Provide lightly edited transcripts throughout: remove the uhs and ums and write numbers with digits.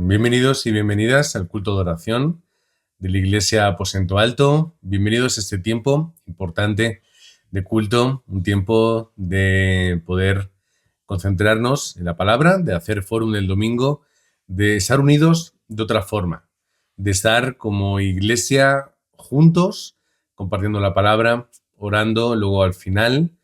Bienvenidos y bienvenidas al culto de oración de la Iglesia Aposento Alto. Bienvenidos a este tiempo importante de culto, un tiempo de poder concentrarnos en la palabra, de hacer fórum el domingo, de estar unidos de otra forma, de estar como iglesia juntos, compartiendo la palabra, orando luego al final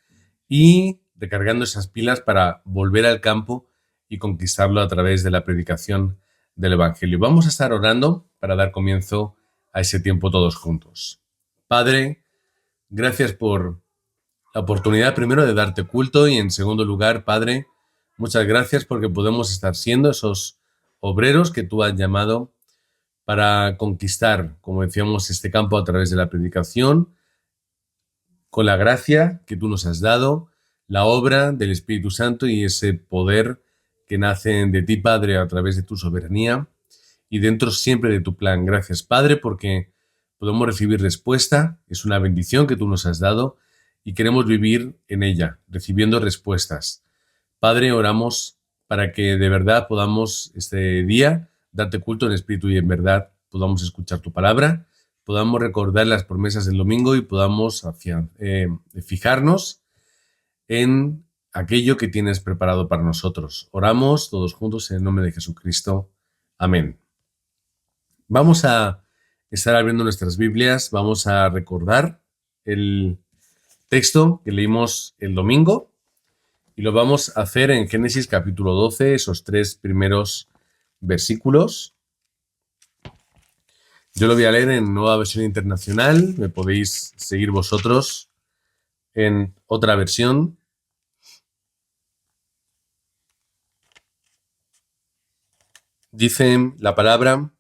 y recargando esas pilas para volver al campo y conquistarlo a través de la predicación del Evangelio. Vamos a estar orando para dar comienzo a ese tiempo todos juntos. Padre, gracias por la oportunidad primero de darte culto y en segundo lugar, Padre, muchas gracias porque podemos estar siendo esos obreros que tú has llamado para conquistar, como decíamos, este campo a través de la predicación, con la gracia que tú nos has dado, la obra del Espíritu Santo y ese poder que nace de ti, Padre, a través de tu soberanía y dentro siempre de tu plan. Gracias, Padre, porque podemos recibir respuesta, es una bendición que tú nos has dado y queremos vivir en ella, recibiendo respuestas. Padre, oramos para que de verdad podamos este día darte culto en espíritu y en verdad, podamos escuchar tu palabra, podamos recordar las promesas del domingo y podamos fijarnos en aquello que tienes preparado para nosotros. Oramos todos juntos en el nombre de Jesucristo. Amén. Vamos a estar abriendo nuestras Biblias, vamos a recordar el texto que leímos el domingo y lo vamos a hacer en Génesis capítulo 12, esos 3 primeros versículos. Yo lo voy a leer en Nueva Versión Internacional, me podéis seguir vosotros en otra versión. Dice la palabra: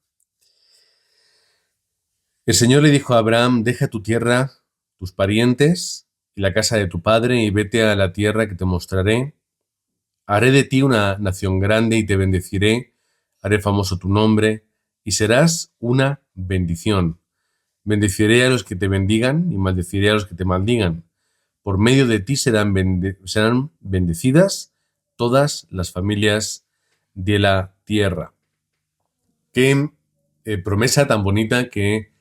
el Señor le dijo a Abraham, deja tu tierra, tus parientes y la casa de tu padre y vete a la tierra que te mostraré. Haré de ti una nación grande y te bendeciré, haré famoso tu nombre y serás una bendición. Bendeciré a los que te bendigan y maldeciré a los que te maldigan. Por medio de ti serán bendecidas todas las familias de la tierra. Qué promesa tan bonita, qué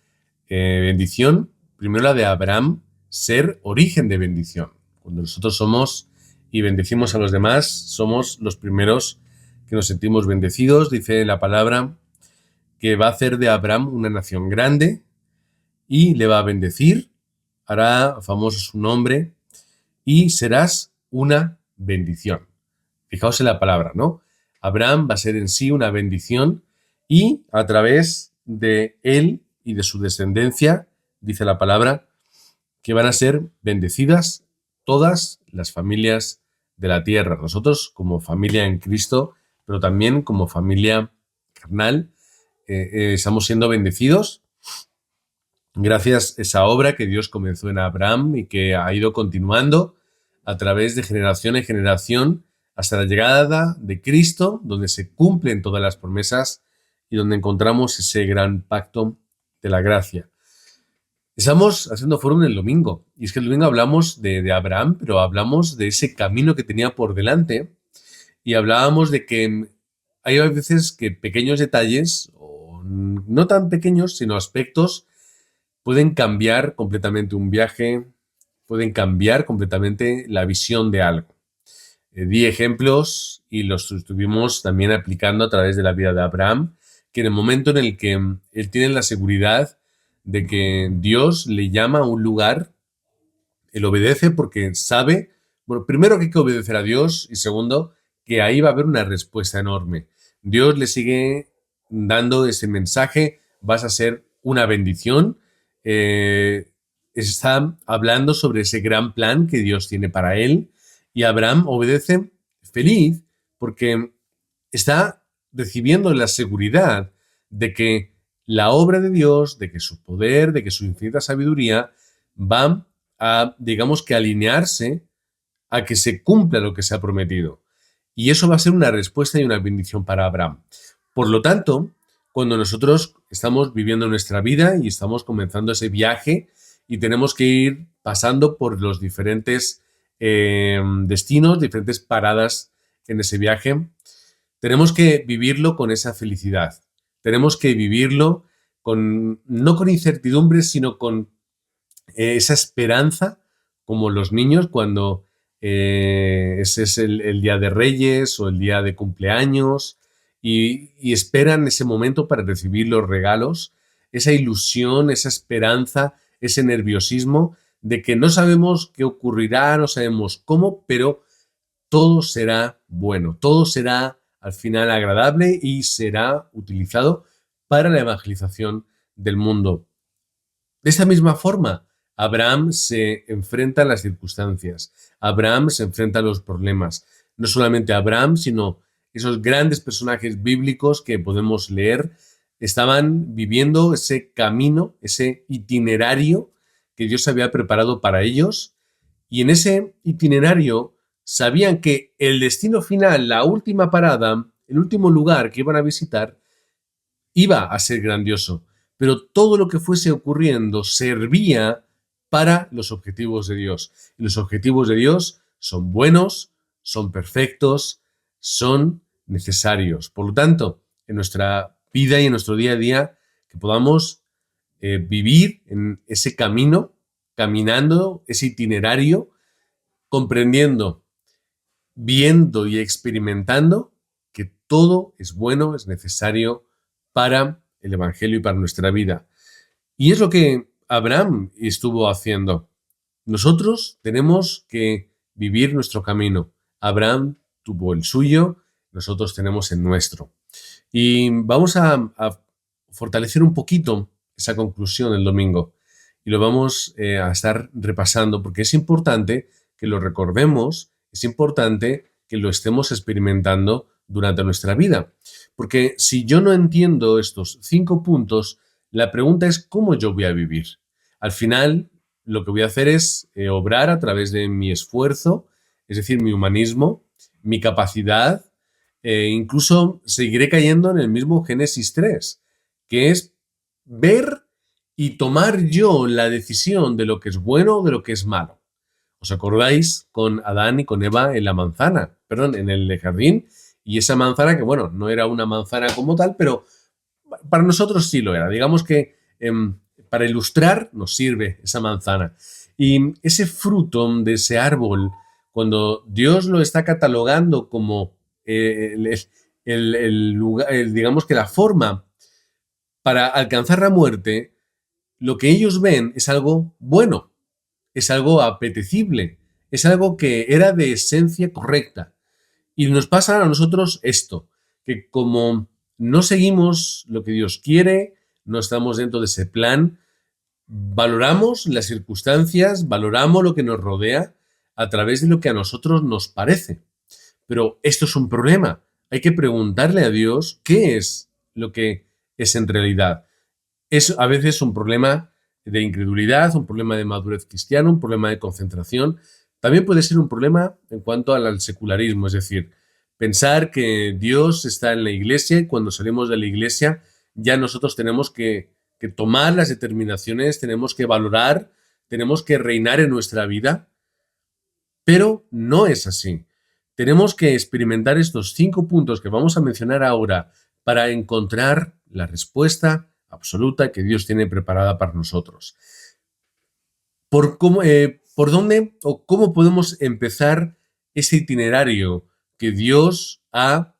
bendición. Primero la de Abraham, ser origen de bendición. Cuando nosotros somos y bendecimos a los demás, somos los primeros que nos sentimos bendecidos. Dice la palabra que va a hacer de Abraham una nación grande y le va a bendecir, hará famoso su nombre y serás una bendición. Fijaos en la palabra, ¿no? Abraham va a ser en sí una bendición y a través de él y de su descendencia, dice la palabra, que van a ser bendecidas todas las familias de la tierra. Nosotros como familia en Cristo, pero también como familia carnal, estamos siendo bendecidos gracias a esa obra que Dios comenzó en Abraham y que ha ido continuando a través de generación en generación hasta la llegada de Cristo, donde se cumplen todas las promesas y donde encontramos ese gran pacto de la gracia. Estamos haciendo foro el domingo, y es que el domingo hablamos de Abraham, pero hablamos de ese camino que tenía por delante, y hablábamos de que hay a veces que pequeños detalles, o no tan pequeños, sino aspectos, pueden cambiar completamente un viaje, pueden cambiar completamente la visión de algo. Di ejemplos y los estuvimos también aplicando a través de la vida de Abraham, que en el momento en el que él tiene la seguridad de que Dios le llama a un lugar, él obedece porque sabe, bueno, primero que hay que obedecer a Dios y segundo, que ahí va a haber una respuesta enorme. Dios le sigue dando ese mensaje, vas a ser una bendición. Está hablando sobre ese gran plan que Dios tiene para él y Abraham obedece feliz porque está recibiendo la seguridad de que la obra de Dios, de que su poder, de que su infinita sabiduría va a, digamos que, alinearse a que se cumpla lo que se ha prometido. Y eso va a ser una respuesta y una bendición para Abraham. Por lo tanto, cuando nosotros estamos viviendo nuestra vida y estamos comenzando ese viaje y tenemos que ir pasando por los diferentes destinos, diferentes paradas en ese viaje, tenemos que vivirlo con esa felicidad. Tenemos que vivirlo no con incertidumbres, sino con esa esperanza, como los niños cuando ese es el día de Reyes o el día de cumpleaños y esperan ese momento para recibir los regalos, esa ilusión, esa esperanza, ese nerviosismo de que no sabemos qué ocurrirá, no sabemos cómo, pero todo será bueno, todo será al final agradable y será utilizado para la evangelización del mundo. De esta misma forma, Abraham se enfrenta a las circunstancias, Abraham se enfrenta a los problemas. No solamente Abraham, sino esos grandes personajes bíblicos que podemos leer, estaban viviendo ese camino, ese itinerario que Dios había preparado para ellos, y en ese itinerario sabían que el destino final, la última parada, el último lugar que iban a visitar, iba a ser grandioso, pero todo lo que fuese ocurriendo servía para los objetivos de Dios. Y los objetivos de Dios son buenos, son perfectos, son necesarios. Por lo tanto, en nuestra vida y en nuestro día a día, que podamos vivir en ese camino, caminando ese itinerario, comprendiendo, viendo y experimentando que todo es bueno, es necesario para el Evangelio y para nuestra vida. Y es lo que Abraham estuvo haciendo. Nosotros tenemos que vivir nuestro camino. Abraham tuvo el suyo, nosotros tenemos el nuestro. Y vamos a fortalecer un poquito esa conclusión el domingo. Y lo vamos a estar repasando porque es importante que lo recordemos, es importante que lo estemos experimentando durante nuestra vida. Porque si yo no entiendo estos 5 puntos, la pregunta es cómo yo voy a vivir. Al final, lo que voy a hacer es obrar a través de mi esfuerzo, es decir, mi humanismo, mi capacidad, incluso seguiré cayendo en el mismo Génesis 3, que es ver y tomar yo la decisión de lo que es bueno o de lo que es malo. ¿Os acordáis con Adán y con Eva en la manzana? Perdón, en el jardín. Y esa manzana, que bueno, no era una manzana como tal, pero para nosotros sí lo era. Digamos que para ilustrar nos sirve esa manzana. Y ese fruto de ese árbol, cuando Dios lo está catalogando como lugar, digamos que la forma para alcanzar la muerte, lo que ellos ven es algo bueno, es algo apetecible, es algo que era de esencia correcta. Y nos pasa a nosotros esto, que como no seguimos lo que Dios quiere, no estamos dentro de ese plan, valoramos las circunstancias, valoramos lo que nos rodea a través de lo que a nosotros nos parece. Pero esto es un problema. Hay que preguntarle a Dios qué es lo que es en realidad. Es a veces un problema de incredulidad, un problema de madurez cristiana, un problema de concentración. También puede ser un problema en cuanto al secularismo, es decir, pensar que Dios está en la iglesia y cuando salimos de la iglesia ya nosotros tenemos que tomar las determinaciones, tenemos que valorar, tenemos que reinar en nuestra vida, pero no es así. Tenemos que experimentar estos 5 puntos que vamos a mencionar ahora para encontrar la respuesta absoluta que Dios tiene preparada para nosotros. ¿Por dónde o cómo podemos empezar ese itinerario que Dios ha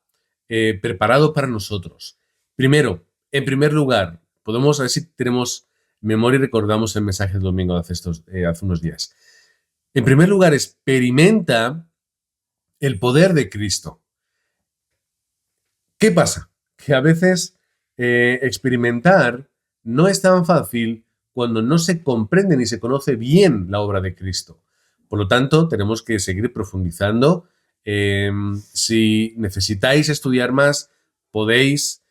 preparado para nosotros? Primero, en primer lugar, podemos a ver si tenemos memoria y recordamos el mensaje del domingo de hace unos días. En primer lugar, experimenta el poder de Cristo. ¿Qué pasa? Que a veces experimentar no es tan fácil cuando no se comprende ni se conoce bien la obra de Cristo. Por lo tanto, tenemos que seguir profundizando. Si necesitáis estudiar más, podéis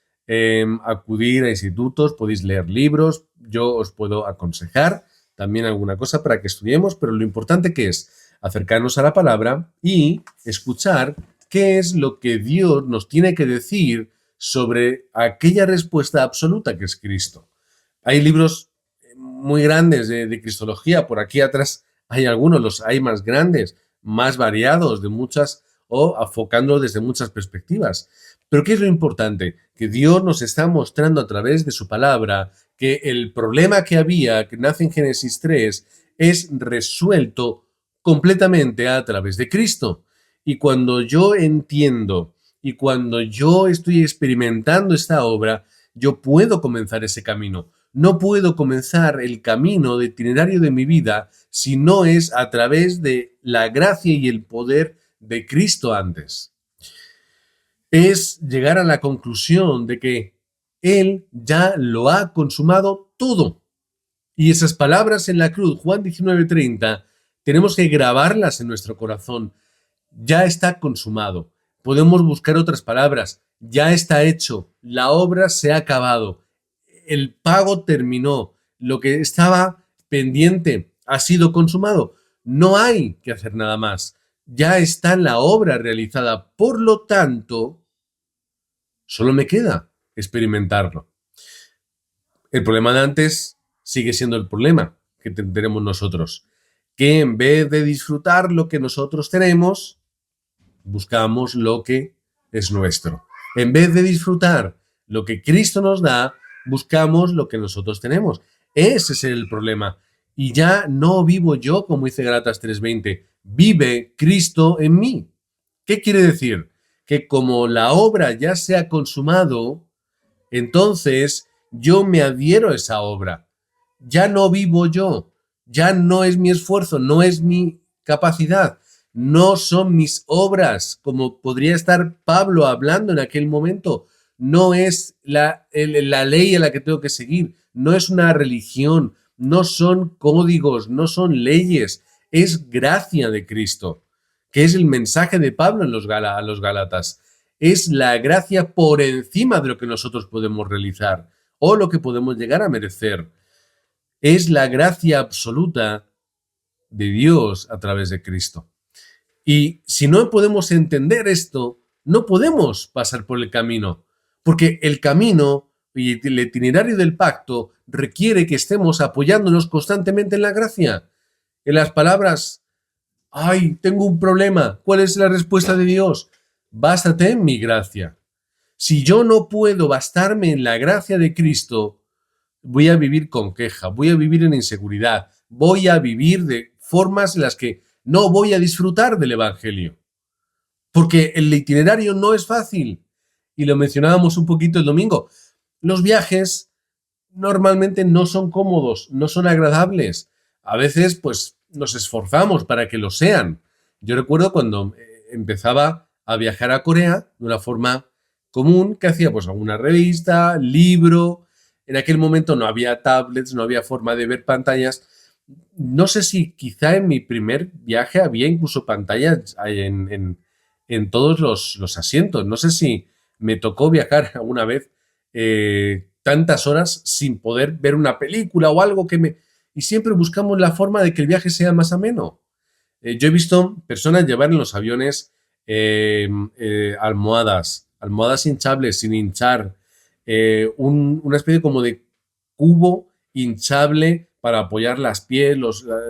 acudir a institutos, podéis leer libros. Yo os puedo aconsejar también alguna cosa para que estudiemos, pero lo importante que es acercarnos a la palabra y escuchar qué es lo que Dios nos tiene que decir sobre aquella respuesta absoluta que es Cristo. Hay libros muy grandes de cristología, por aquí atrás hay algunos, los hay más grandes, más variados, de muchas o enfocando desde muchas perspectivas. Pero ¿qué es lo importante? Que Dios nos está mostrando a través de su palabra que el problema que había, que nace en Génesis 3, es resuelto completamente a través de Cristo. Y cuando yo entiendo y cuando yo estoy experimentando esta obra, yo puedo comenzar ese camino. No puedo comenzar el camino de itinerario de mi vida si no es a través de la gracia y el poder de Cristo antes. Es llegar a la conclusión de que Él ya lo ha consumado todo. Y esas palabras en la cruz, Juan 19:30, tenemos que grabarlas en nuestro corazón. Ya está consumado. Podemos buscar otras palabras. Ya está hecho. La obra se ha acabado. El pago terminó. Lo que estaba pendiente ha sido consumado. No hay que hacer nada más. Ya está la obra realizada. Por lo tanto, solo me queda experimentarlo. El problema de antes sigue siendo el problema que tenemos nosotros, que en vez de disfrutar lo que nosotros tenemos, buscamos lo que es nuestro. En vez de disfrutar lo que Cristo nos da, buscamos lo que nosotros tenemos. Ese es el problema. Y ya no vivo yo, como dice Gálatas 3:20, vive Cristo en mí. ¿Qué quiere decir? Que como la obra ya se ha consumado, entonces yo me adhiero a esa obra. Ya no vivo yo, ya no es mi esfuerzo, no es mi capacidad, no son mis obras, como podría estar Pablo hablando en aquel momento. No es la ley a la que tengo que seguir, no es una religión, no son códigos, no son leyes, es gracia de Cristo, que es el mensaje de Pablo a los Gálatas. Es la gracia por encima de lo que nosotros podemos realizar o lo que podemos llegar a merecer. Es la gracia absoluta de Dios a través de Cristo. Y si no podemos entender esto, no podemos pasar por el camino, porque el camino y el itinerario del pacto requiere que estemos apoyándonos constantemente en la gracia, en las palabras: ay, tengo un problema. ¿Cuál es la respuesta de Dios? Bástate en mi gracia. Si yo no puedo bastarme en la gracia de Cristo, voy a vivir con queja, voy a vivir en inseguridad, voy a vivir de formas en las que no voy a disfrutar del Evangelio. Porque el itinerario no es fácil. Y lo mencionábamos un poquito el domingo. Los viajes normalmente no son cómodos, no son agradables. A veces, pues, nos esforzamos para que lo sean. Yo recuerdo cuando empezaba a viajar a Corea de una forma común, que hacía pues alguna revista, libro. En aquel momento no había tablets, no había forma de ver pantallas. No sé si quizá en mi primer viaje había incluso pantallas en todos los asientos. No sé si me tocó viajar alguna vez tantas horas sin poder ver una película o algo que me... Y siempre buscamos la forma de que el viaje sea más ameno. Yo he visto personas llevar en los aviones almohadas hinchables sin hinchar, una especie como de cubo hinchable para apoyar las pies,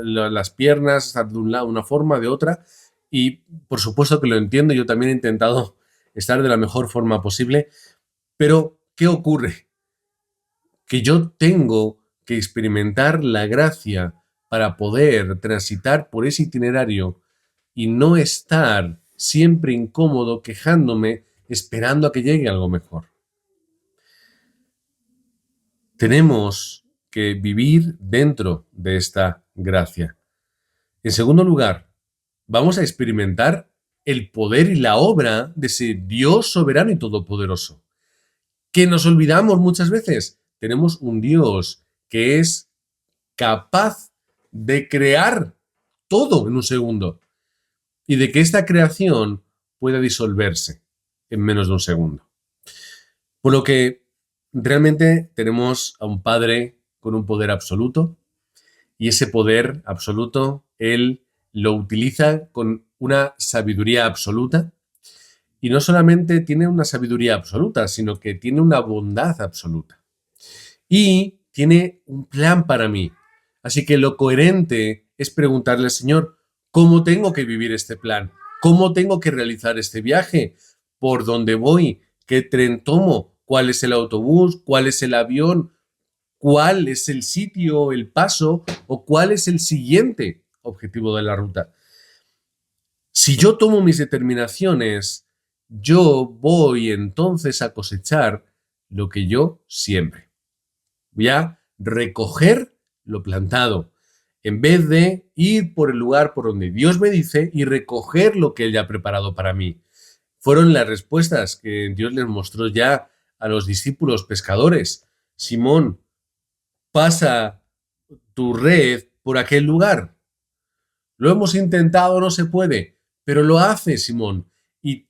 las piernas, de un lado, una forma, de otra. Y por supuesto que lo entiendo, yo también he intentado estar de la mejor forma posible, pero ¿qué ocurre? Que yo tengo que experimentar la gracia para poder transitar por ese itinerario y no estar siempre incómodo, quejándome, esperando a que llegue algo mejor. Tenemos que vivir dentro de esta gracia. En segundo lugar, vamos a experimentar el poder y la obra de ese Dios soberano y todopoderoso, que nos olvidamos muchas veces. Tenemos un Dios que es capaz de crear todo en un segundo y de que esta creación pueda disolverse en menos de un segundo. Por lo que realmente tenemos a un Padre con un poder absoluto, y ese poder absoluto Él lo utiliza con una sabiduría absoluta, y no solamente tiene una sabiduría absoluta, sino que tiene una bondad absoluta. Y tiene un plan para mí. Así que lo coherente es preguntarle al Señor, ¿cómo tengo que vivir este plan? ¿Cómo tengo que realizar este viaje? ¿Por dónde voy? ¿Qué tren tomo? ¿Cuál es el autobús? ¿Cuál es el avión? ¿Cuál es el sitio, el paso o cuál es el siguiente objetivo de la ruta? Si yo tomo mis determinaciones, yo voy entonces a cosechar lo que yo siembre. Voy a recoger lo plantado, en vez de ir por el lugar por donde Dios me dice y recoger lo que Él ya ha preparado para mí. Fueron las respuestas que Dios les mostró ya a los discípulos pescadores. Simón, pasa tu red por aquel lugar. Lo hemos intentado, no se puede, pero lo hace Simón y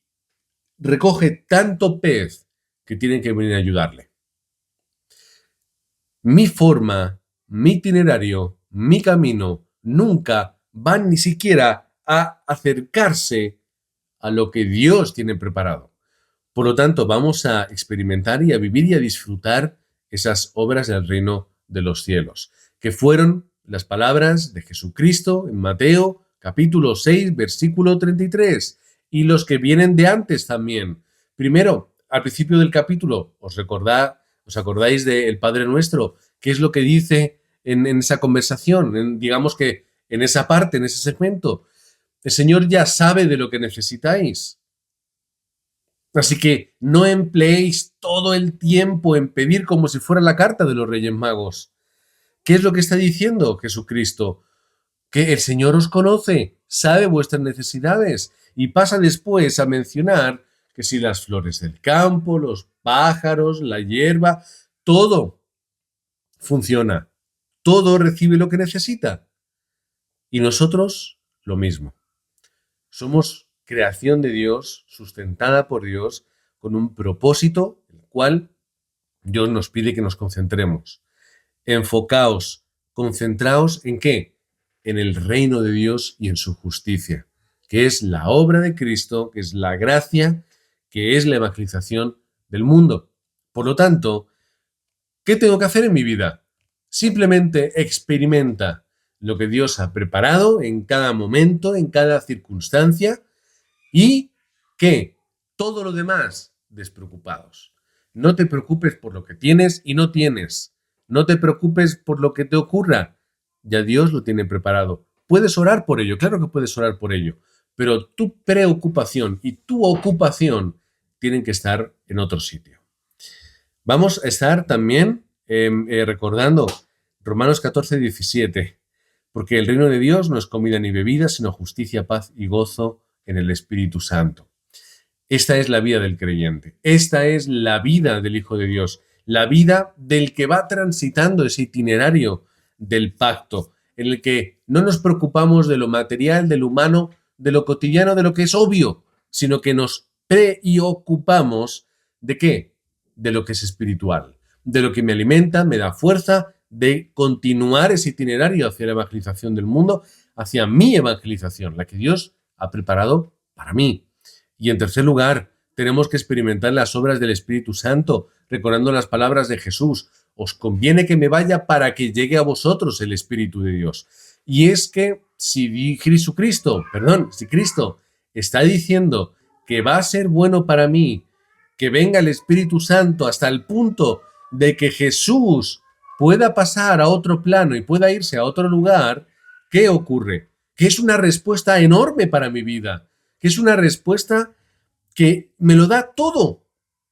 recoge tanto pez que tienen que venir a ayudarle. Mi forma, mi itinerario, mi camino nunca van ni siquiera a acercarse a lo que Dios tiene preparado. Por lo tanto, vamos a experimentar y a vivir y a disfrutar esas obras del reino de los cielos, que fueron las palabras de Jesucristo en Mateo capítulo 6, versículo 33, y los que vienen de antes también. Primero, al principio del capítulo, os acordáis del Padre Nuestro, qué es lo que dice en esa conversación, digamos que en esa parte, en ese segmento. El Señor ya sabe de lo que necesitáis. Así que no empleéis todo el tiempo en pedir como si fuera la carta de los Reyes Magos. ¿Qué es lo que está diciendo Jesucristo? Que el Señor os conoce, sabe vuestras necesidades y pasa después a mencionar que si las flores del campo, los pájaros, la hierba, todo funciona, todo recibe lo que necesita. Y nosotros lo mismo. Somos creación de Dios, sustentada por Dios, con un propósito, el cual Dios nos pide que nos concentremos. Enfocaos, concentraos ¿en qué? En el reino de Dios y en su justicia, que es la obra de Cristo, que es la gracia, que es la evangelización del mundo. Por lo tanto, ¿qué tengo que hacer en mi vida? Simplemente experimenta lo que Dios ha preparado en cada momento, en cada circunstancia, y que todo lo demás, despreocupados. No te preocupes por lo que tienes y no tienes. No te preocupes por lo que te ocurra. Ya Dios lo tiene preparado. Puedes orar por ello, claro que puedes orar por ello, pero tu preocupación y tu ocupación tienen que estar en otro sitio. Vamos a estar también recordando Romanos 14, 17, porque el reino de Dios no es comida ni bebida, sino justicia, paz y gozo en el Espíritu Santo. Esta es la vida del creyente. Esta es la vida del Hijo de Dios. La vida del que va transitando ese itinerario del pacto, en el que no nos preocupamos de lo material, de lo humano, de lo cotidiano, de lo que es obvio, sino que nos preocupamos ¿de qué? De lo que es espiritual, de lo que me alimenta, me da fuerza de continuar ese itinerario hacia la evangelización del mundo, hacia mi evangelización, la que Dios ha preparado para mí. Y en tercer lugar, tenemos que experimentar las obras del Espíritu Santo, recordando las palabras de Jesús. Os conviene que me vaya para que llegue a vosotros el Espíritu de Dios. Y es que si Cristo está diciendo que va a ser bueno para mí que venga el Espíritu Santo hasta el punto de que Jesús pueda pasar a otro plano y pueda irse a otro lugar, ¿qué ocurre? Que es una respuesta enorme para mi vida, que es una respuesta que me lo da todo.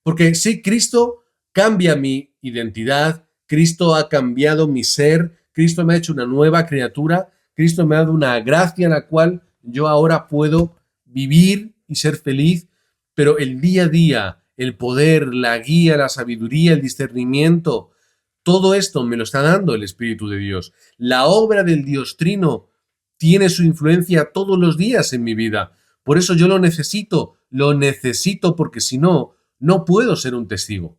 Porque sí, Cristo cambia mi identidad, Cristo ha cambiado mi ser, Cristo me ha hecho una nueva criatura, Cristo me ha dado una gracia en la cual yo ahora puedo vivir y ser feliz, pero el día a día, el poder, la guía, la sabiduría, el discernimiento, todo esto me lo está dando el Espíritu de Dios. La obra del Dios Trino tiene su influencia todos los días en mi vida. Por eso yo lo necesito porque si no, no puedo ser un testigo.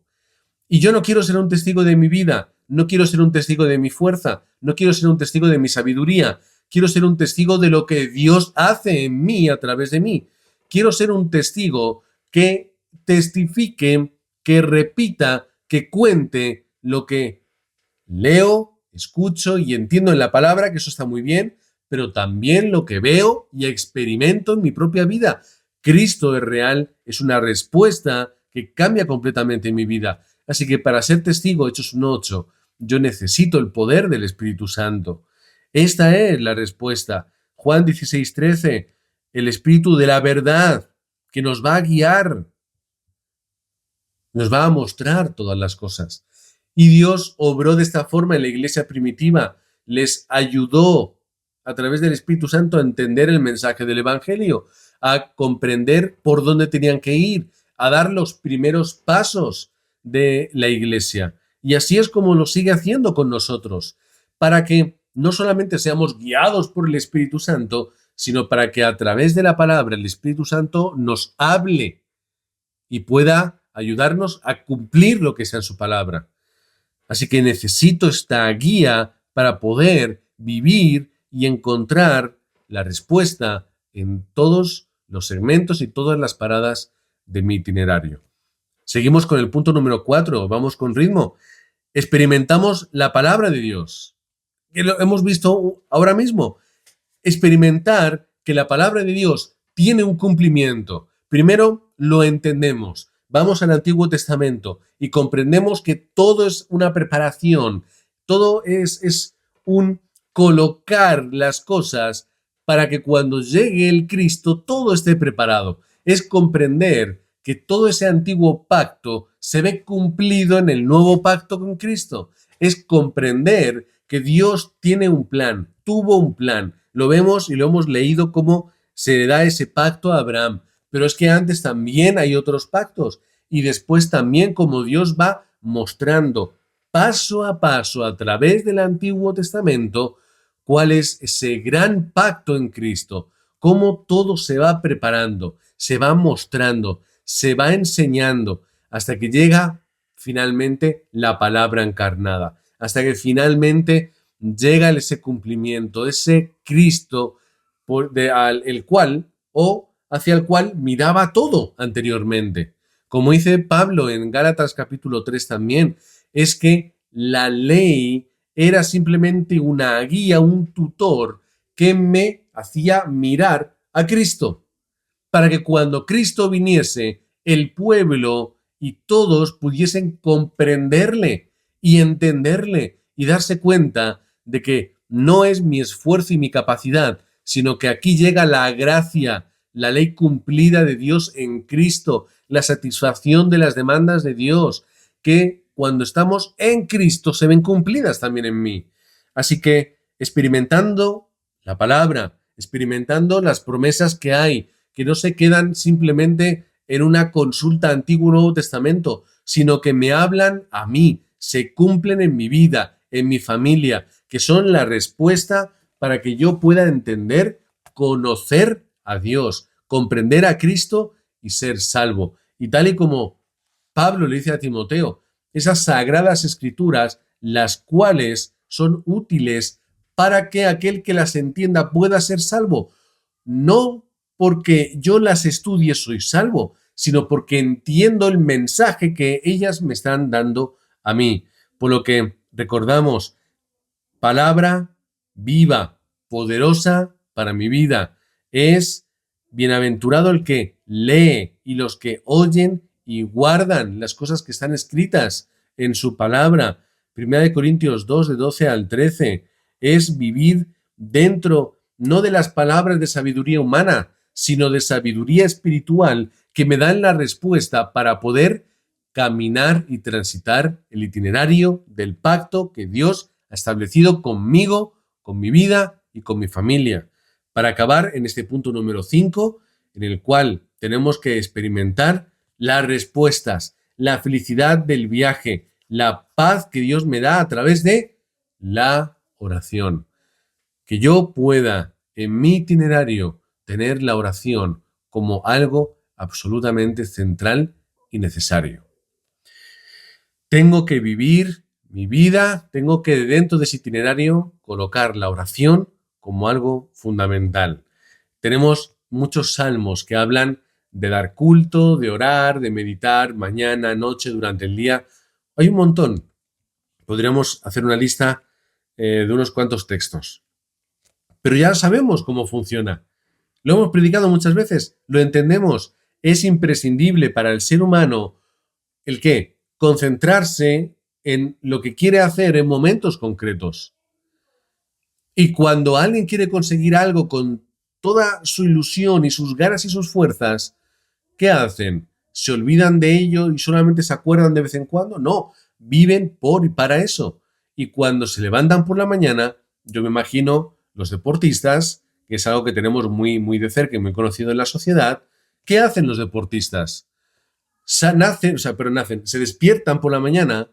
Y yo no quiero ser un testigo de mi vida, no quiero ser un testigo de mi fuerza, no quiero ser un testigo de mi sabiduría, quiero ser un testigo de lo que Dios hace en mí a través de mí. Quiero ser un testigo que testifique, que repita, que cuente lo que leo, escucho y entiendo en la palabra, que eso está muy bien, pero también lo que veo y experimento en mi propia vida. Cristo es real, es una respuesta que cambia completamente mi vida. Así que para ser testigo, Hechos 1:8, yo necesito el poder del Espíritu Santo. Esta es la respuesta. Juan 16:13, el Espíritu de la verdad que nos va a guiar, nos va a mostrar todas las cosas. Y Dios obró de esta forma en la iglesia primitiva, les ayudó a través del Espíritu Santo a entender el mensaje del Evangelio, a comprender por dónde tenían que ir, a dar los primeros pasos de la iglesia. Y así es como lo sigue haciendo con nosotros, para que no solamente seamos guiados por el Espíritu Santo, sino para que a través de la palabra el Espíritu Santo nos hable y pueda ayudarnos a cumplir lo que sea en su palabra. Así que necesito esta guía para poder vivir y encontrar la respuesta en todos los segmentos y todas las paradas de mi itinerario. Seguimos con el punto número 4, vamos con ritmo. Experimentamos la palabra de Dios, que lo hemos visto ahora mismo. Experimentar que la palabra de Dios tiene un cumplimiento. Primero lo entendemos. Vamos al Antiguo Testamento y comprendemos que todo es una preparación, todo es un colocar las cosas para que cuando llegue el Cristo todo esté preparado. Es comprender que todo ese antiguo pacto se ve cumplido en el nuevo pacto con Cristo. Es comprender que Dios tiene un plan, tuvo un plan. Lo vemos y lo hemos leído cómo se le da ese pacto a Abraham. Pero es que antes también hay otros pactos y después también como Dios va mostrando paso a paso a través del Antiguo Testamento cuál es ese gran pacto en Cristo, cómo todo se va preparando, se va mostrando, se va enseñando hasta que llega finalmente la palabra encarnada, hasta que finalmente llega ese cumplimiento, ese Cristo el cual o hacia el cual miraba todo anteriormente. Como dice Pablo en Gálatas capítulo 3 también, es que la ley era simplemente una guía, un tutor que me hacía mirar a Cristo, para que cuando Cristo viniese, el pueblo y todos pudiesen comprenderle y entenderle y darse cuenta de que no es mi esfuerzo y mi capacidad, sino que aquí llega la gracia, la ley cumplida de Dios en Cristo, la satisfacción de las demandas de Dios, que cuando estamos en Cristo se ven cumplidas también en mí. Así que experimentando la palabra, experimentando las promesas que hay, que no se quedan simplemente en una consulta Antiguo-Nuevo Testamento, sino que me hablan a mí, se cumplen en mi vida, en mi familia, que son la respuesta para que yo pueda entender, conocer a Dios, comprender a Cristo y ser salvo. Y tal y como Pablo le dice a Timoteo, esas sagradas escrituras, las cuales son útiles para que aquel que las entienda pueda ser salvo. No porque yo las estudie soy salvo, sino porque entiendo el mensaje que ellas me están dando a mí. Por lo que recordamos, palabra viva, poderosa para mi vida. Es bienaventurado el que lee y los que oyen y guardan las cosas que están escritas en su palabra. 1 Corintios 2, de 12 al 13. Es vivir dentro no de las palabras de sabiduría humana, sino de sabiduría espiritual que me dan la respuesta para poder caminar y transitar el itinerario del pacto que Dios ha establecido conmigo, con mi vida y con mi familia. Para acabar en este punto número 5, en el cual tenemos que experimentar las respuestas, la felicidad del viaje, la paz que Dios me da a través de la oración. Que yo pueda en mi itinerario tener la oración como algo absolutamente central y necesario. Tengo que vivir mi vida, tengo que dentro de ese itinerario colocar la oración como algo fundamental. Tenemos muchos salmos que hablan de dar culto, de orar, de meditar mañana, noche, durante el día. Hay un montón. Podríamos hacer una lista de unos cuantos textos. pero ya sabemos cómo funciona. Lo hemos predicado muchas veces, lo entendemos. Es imprescindible para el ser humano el qué, concentrarse en lo que quiere hacer en momentos concretos. Y cuando alguien quiere conseguir algo con toda su ilusión y sus ganas y sus fuerzas, ¿qué hacen? ¿Se olvidan de ello y solamente se acuerdan de vez en cuando? No, viven por y para eso. Y cuando se levantan por la mañana, yo me imagino los deportistas, que es algo que tenemos muy, muy de cerca y muy conocido en la sociedad, ¿qué hacen los deportistas? Nacen, se despiertan por la mañana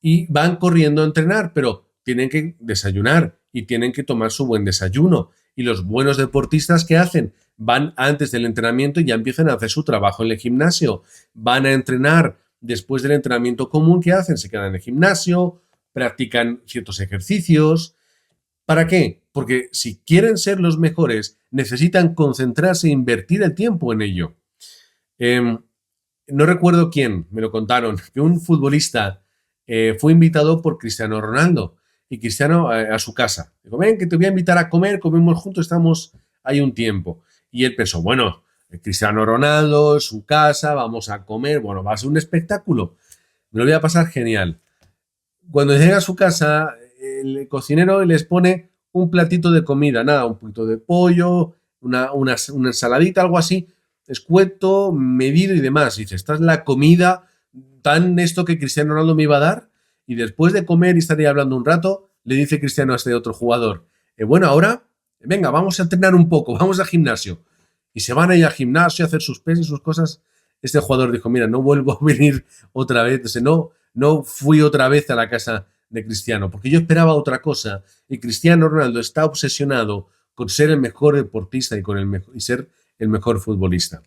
y van corriendo a entrenar, pero tienen que desayunar y tienen que tomar su buen desayuno. Y los buenos deportistas, ¿qué hacen? Van antes del entrenamiento y ya empiezan a hacer su trabajo en el gimnasio. Van a entrenar después del entrenamiento común, ¿qué hacen? Se quedan en el gimnasio, practican ciertos ejercicios. ¿Para qué? Porque si quieren ser los mejores, necesitan concentrarse e invertir el tiempo en ello. No recuerdo quién, me lo contaron, que un futbolista fue invitado por Cristiano Ronaldo y Cristiano a su casa. Digo, ven, que te voy a invitar a comer, comemos juntos, estamos ahí un tiempo. Y él pensó, bueno, Cristiano Ronaldo, su casa, vamos a comer, bueno, va a ser un espectáculo. Me lo voy a pasar genial. Cuando llega a su casa, el cocinero les pone un platito de comida, nada, un poquito de pollo, una ensaladita, algo así, escueto, medido y demás. Y dice, esta es la comida tan esto que Cristiano Ronaldo me iba a dar. Y después de comer y estar ahí hablando un rato, le dice Cristiano a este otro jugador, bueno, ahora, venga, vamos a entrenar un poco, vamos al gimnasio. Y se van ahí al gimnasio a hacer sus pesas y sus cosas. Este jugador dijo, mira, no vuelvo a venir otra vez. Entonces, no fui otra vez a la casa de Cristiano, porque yo esperaba otra cosa. Y Cristiano Ronaldo está obsesionado con ser el mejor deportista y ser el mejor futbolista.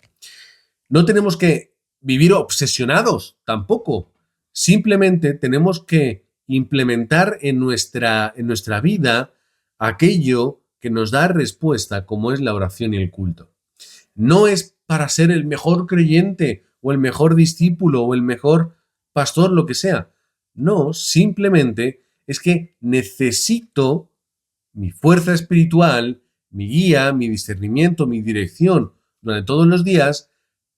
No tenemos que vivir obsesionados tampoco. Simplemente tenemos que implementar en nuestra vida aquello que nos da respuesta, como es la oración y el culto. No es para ser el mejor creyente o el mejor discípulo o el mejor pastor, lo que sea. No, simplemente es que necesito mi fuerza espiritual, mi guía, mi discernimiento, mi dirección durante todos los días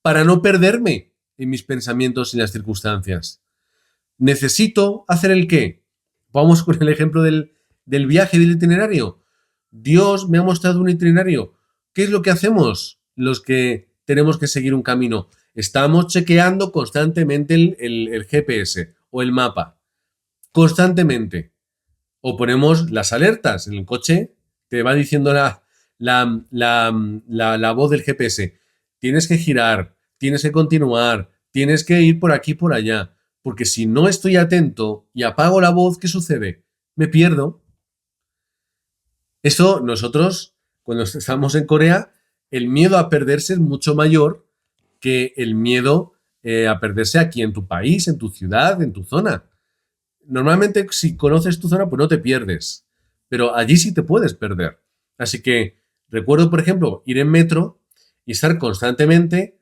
para no perderme en mis pensamientos y las circunstancias. Necesito hacer el qué. Vamos con el ejemplo del viaje, del itinerario. Dios me ha mostrado un itinerario. ¿Qué es lo que hacemos los que tenemos que seguir un camino? Estamos chequeando constantemente el GPS o el mapa. Constantemente. O ponemos las alertas en el coche, te va diciendo la voz del GPS. Tienes que girar, tienes que continuar, tienes que ir por aquí, por allá. Porque si no estoy atento y apago la voz, ¿qué sucede? Me pierdo. Eso nosotros, cuando estamos en Corea, el miedo a perderse es mucho mayor que el miedo a perderse aquí en tu país, en tu ciudad, en tu zona. Normalmente, si conoces tu zona, pues no te pierdes. Pero allí sí te puedes perder. Así que recuerdo, por ejemplo, ir en metro y estar constantemente,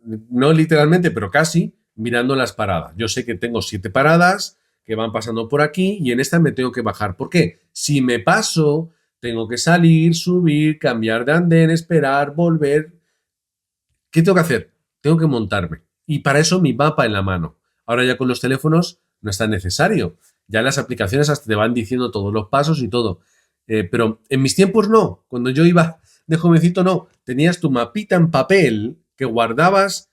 no literalmente, pero casi, mirando las paradas. Yo sé que tengo 7 paradas que van pasando por aquí y en esta me tengo que bajar. ¿Por qué? Si me paso, tengo que salir, subir, cambiar de andén, esperar, volver. ¿Qué tengo que hacer? Tengo que montarme. Y para eso mi mapa en la mano. Ahora ya con los teléfonos no es tan necesario. Ya las aplicaciones hasta te van diciendo todos los pasos y todo. Pero en mis tiempos no. Cuando yo iba de jovencito no. Tenías tu mapita en papel que guardabas,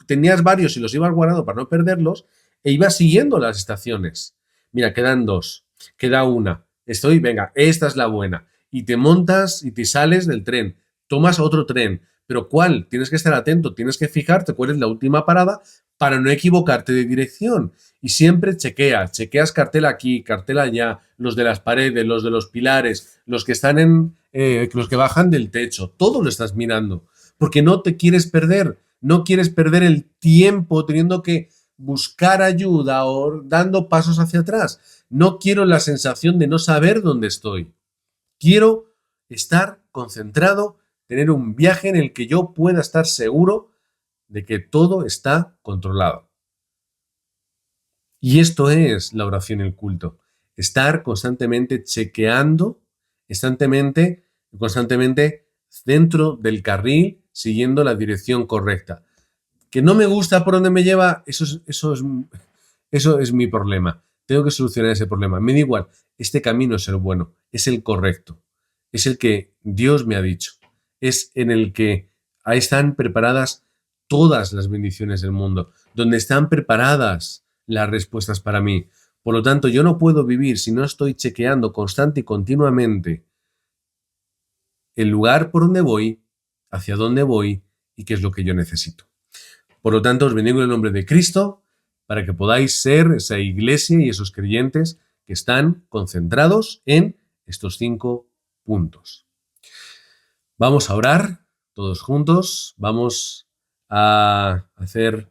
tenías varios y los ibas guardando para no perderlos e ibas siguiendo las estaciones. Mira, quedan 2, queda una. Venga, esta es la buena. Y te montas y te sales del tren. Tomas otro tren. Pero ¿cuál? Tienes que estar atento, tienes que fijarte cuál es la última parada para no equivocarte de dirección. Y siempre chequeas cartel aquí, cartel allá, los de las paredes, los de los pilares, los que están los que bajan del techo, todo lo estás mirando, porque no te quieres perder, no quieres perder el tiempo teniendo que buscar ayuda o dando pasos hacia atrás. No quiero la sensación de no saber dónde estoy. Quiero estar concentrado, tener un viaje en el que yo pueda estar seguro de que todo está controlado. Y esto es la oración y el culto. Estar constantemente chequeando constantemente dentro del carril, siguiendo la dirección correcta. Que no me gusta por dónde me lleva, eso es mi problema. Tengo que solucionar ese problema. Me da igual, este camino es el bueno, es el correcto, es el que Dios me ha dicho, es en el que ahí están preparadas todas las bendiciones del mundo, donde están preparadas las respuestas para mí. Por lo tanto, yo no puedo vivir si no estoy chequeando constante y continuamente el lugar por donde voy, hacia dónde voy y qué es lo que yo necesito. Por lo tanto, os bendigo en el nombre de Cristo para que podáis ser esa iglesia y esos creyentes que están concentrados en estos 5 puntos. Vamos a orar todos juntos, vamos a hacer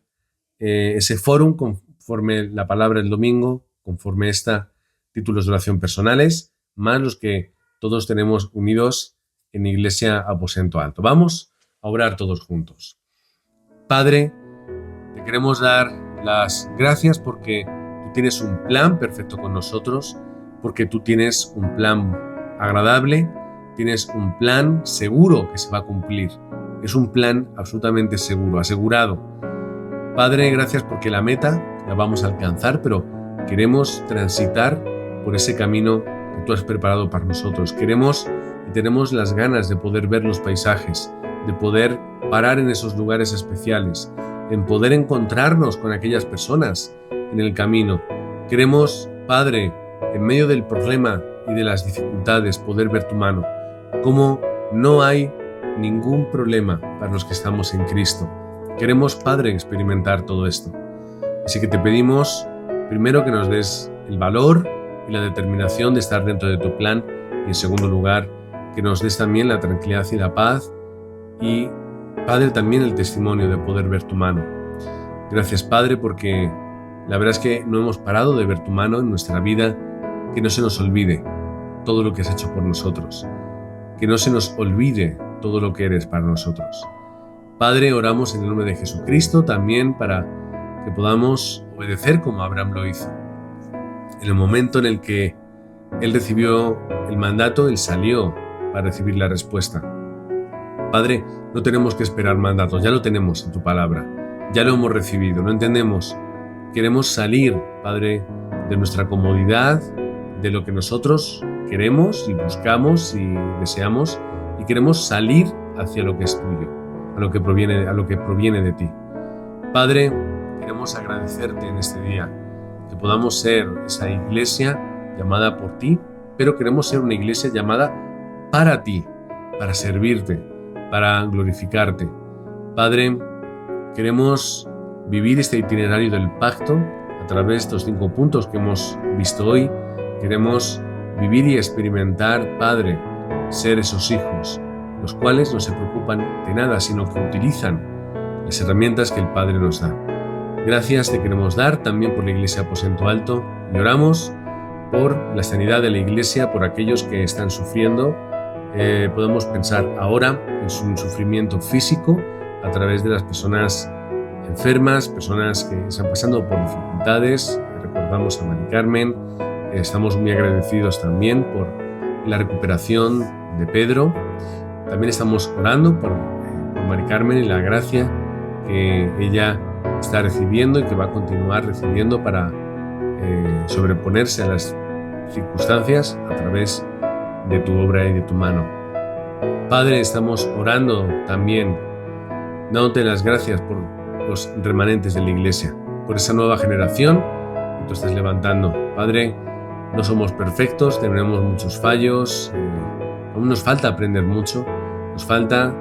ese fórum conforme la palabra del domingo, conforme títulos de oración personales, más los que todos tenemos unidos en Iglesia Aposento Alto. Vamos a orar todos juntos. Padre, te queremos dar las gracias porque tú tienes un plan perfecto con nosotros, porque tú tienes un plan agradable, tienes un plan seguro que se va a cumplir. Es un plan absolutamente seguro, asegurado. Padre, gracias porque la meta la vamos a alcanzar, pero queremos transitar por ese camino que tú has preparado para nosotros. Queremos y tenemos las ganas de poder ver los paisajes, de poder parar en esos lugares especiales, en poder encontrarnos con aquellas personas en el camino. Queremos, Padre, en medio del problema y de las dificultades, poder ver tu mano. Como no hay ningún problema para los que estamos en Cristo. Queremos, Padre, experimentar todo esto. Así que te pedimos, primero, que nos des el valor y la determinación de estar dentro de tu plan, y en segundo lugar, que nos des también la tranquilidad y la paz, y, Padre, también el testimonio de poder ver tu mano. Gracias, Padre, porque la verdad es que no hemos parado de ver tu mano en nuestra vida. Que no se nos olvide todo lo que has hecho por nosotros. Que no se nos olvide todo lo que eres para nosotros. Padre, oramos en el nombre de Jesucristo también para que podamos obedecer como Abraham lo hizo. En el momento en el que él recibió el mandato, él salió para recibir la respuesta. Padre, no tenemos que esperar mandatos, ya lo tenemos en tu palabra, ya lo hemos recibido, no entendemos. Queremos salir, Padre, de nuestra comodidad, de lo que nosotros queremos y buscamos y deseamos, y queremos salir hacia lo que es tuyo, a lo que proviene de ti. Padre, queremos agradecerte en este día, que podamos ser esa iglesia llamada por ti, pero queremos ser una iglesia llamada para ti, para servirte, para glorificarte. Padre, queremos vivir este itinerario del pacto a través de estos 5 puntos que hemos visto hoy. Queremos vivir y experimentar, Padre, ser esos hijos, los cuales no se preocupan de nada, sino que utilizan las herramientas que el Padre nos da. Gracias te queremos dar también por la Iglesia Aposento Alto, y oramos por la sanidad de la Iglesia, por aquellos que están sufriendo. Podemos pensar ahora en su sufrimiento físico a través de las personas enfermas, personas que están pasando por dificultades. Recordamos a Mari Carmen. Estamos muy agradecidos también por la recuperación de Pedro. También estamos orando por Mari Carmen y la gracia que ella está recibiendo y que va a continuar recibiendo para sobreponerse a las circunstancias a través de tu obra y de tu mano. Padre, estamos orando también, dándote las gracias por los remanentes de la Iglesia, por esa nueva generación que tú estás levantando. Padre, no somos perfectos, tenemos muchos fallos, aún nos falta aprender mucho, nos falta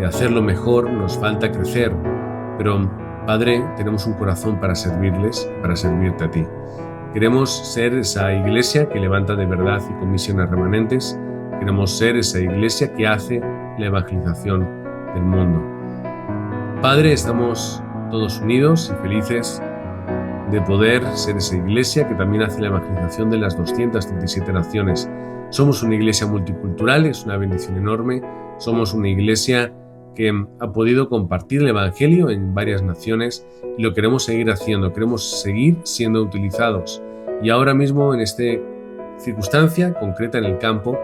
hacerlo mejor, nos falta crecer, pero Padre, tenemos un corazón para servirles, para servirte a ti. Queremos ser esa iglesia que levanta de verdad y comisiona remanentes. Queremos ser esa iglesia que hace la evangelización del mundo. Padre, estamos todos unidos y felices de poder ser esa iglesia que también hace la evangelización de las 237 naciones. Somos una iglesia multicultural, es una bendición enorme. Somos una iglesia que ha podido compartir el evangelio en varias naciones y lo queremos seguir haciendo, queremos seguir siendo utilizados. Y ahora mismo en esta circunstancia concreta en el campo,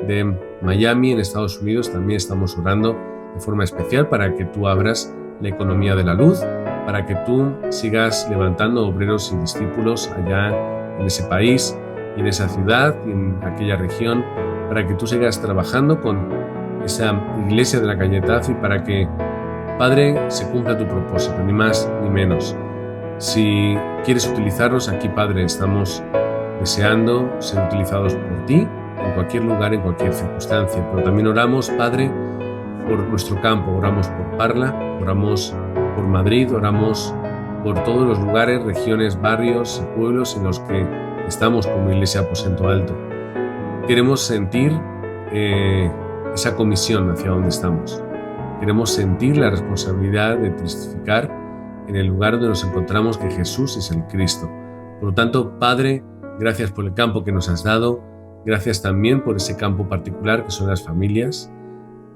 de Miami, en Estados Unidos, también estamos orando de forma especial para que tú abras la economía de la luz, para que tú sigas levantando obreros y discípulos allá en ese país y en esa ciudad y en aquella región, para que tú sigas trabajando con esa iglesia de la Cayetaz y para que, Padre, se cumpla tu propósito, ni más ni menos. Si quieres utilizarnos aquí, Padre, estamos deseando ser utilizados por ti en cualquier lugar, en cualquier circunstancia. Pero también oramos, Padre, por nuestro campo, oramos por Parla, oramos por Madrid, oramos por todos los lugares, regiones, barrios y pueblos en los que estamos como Iglesia Aposento Alto. Queremos sentir esa comisión hacia donde estamos. Queremos sentir la responsabilidad de testificar en el lugar donde nos encontramos que Jesús es el Cristo. Por lo tanto, Padre, gracias por el campo que nos has dado, gracias también por ese campo particular que son las familias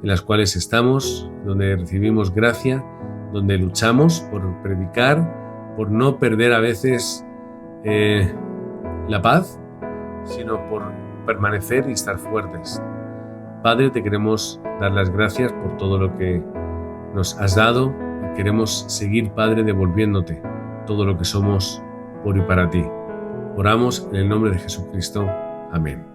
en las cuales estamos, donde recibimos gracia, donde luchamos por predicar, por no perder a veces la paz, sino por permanecer y estar fuertes. Padre, te queremos dar las gracias por todo lo que nos has dado y queremos seguir, Padre, devolviéndote todo lo que somos por y para ti. Oramos en el nombre de Jesucristo. Amén.